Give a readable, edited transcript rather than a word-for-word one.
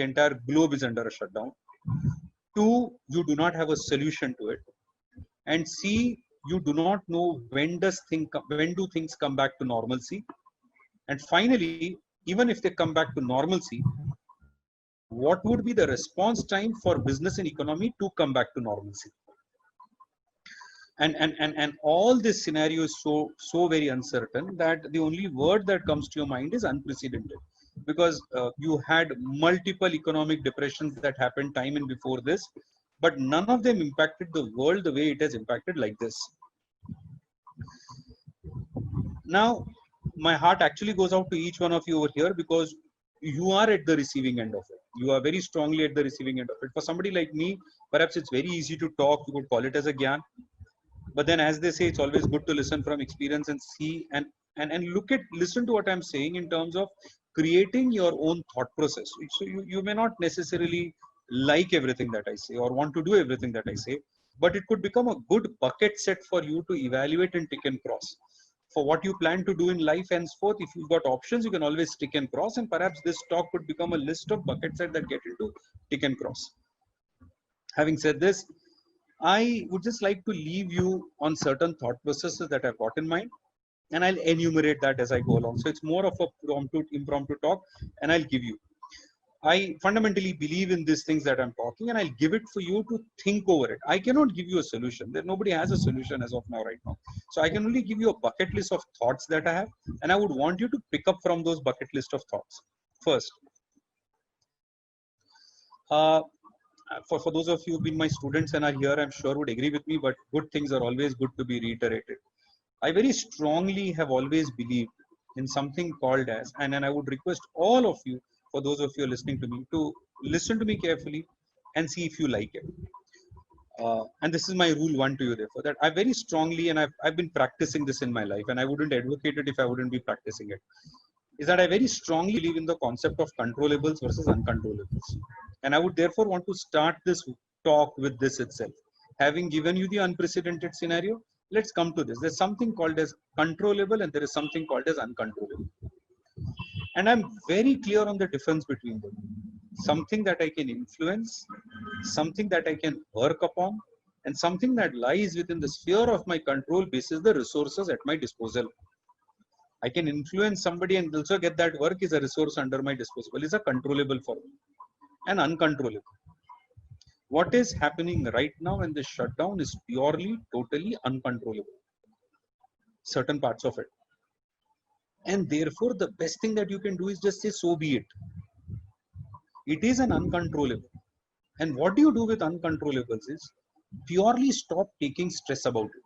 the entire globe is under a shutdown. 2, you do not have a solution to it. And C, you do not know when do things come back to normalcy. And finally, even if they come back to normalcy, what would be the response time for business and economy to come back to normalcy? And all this scenario is so very uncertain that the only word that comes to your mind is unprecedented, because you had multiple economic depressions that happened time and before this, but none of them impacted the world the way it has impacted like this. Now, my heart actually goes out to each one of you over here, because you are at the receiving end of it. You are very strongly at the receiving end of it. For somebody like me, perhaps it's very easy to talk. You could call it as a gyan. But then, as they say, it's always good to listen from experience and see and listen to what I'm saying in terms of creating your own thought process. So you may not necessarily like everything that I say or want to do everything that I say, but it could become a good bucket set for you to evaluate and tick and cross for what you plan to do in life. Henceforth, if you've got options, you can always tick and cross, and perhaps this talk could become a list of bucket set that get into tick and cross. Having said this, I would just like to leave you on certain thought processes that I've got in mind, and I'll enumerate that as I go along. So it's more of a impromptu talk, and I'll give you. I fundamentally believe in these things that I'm talking, and I'll give it for you to think over it. I cannot give you a solution. Nobody has a solution as of now, right now. So I can only give you a bucket list of thoughts that I have, and I would want you to pick up from those bucket list of thoughts. First, for those of you who've been my students and are here, I'm sure would agree with me, but good things are always good to be reiterated. I very strongly have always believed in something called as, and I would request all of you, for those of you listening to me, to listen to me carefully and see if you like it. And this is my rule 1 to you, therefore, that I very strongly, and I've been practicing this in my life, and I wouldn't advocate it if I wouldn't be practicing it, is that I very strongly believe in the concept of controllables versus uncontrollables. And I would therefore want to start this talk with this itself. Having given you the unprecedented scenario, let's come to this. There's something called as controllable and there is something called as uncontrollable. And I'm very clear on the difference between them. Something that I can influence, something that I can work upon, and something that lies within the sphere of my control basis the resources at my disposal. I can influence somebody and also get that work is a resource under my disposal, is a controllable for me. And uncontrollable. What is happening right now in this shutdown is purely, totally uncontrollable. Certain parts of it. And therefore, the best thing that you can do is just say, so be it. It is an uncontrollable. And what do you do with uncontrollables is purely stop taking stress about it.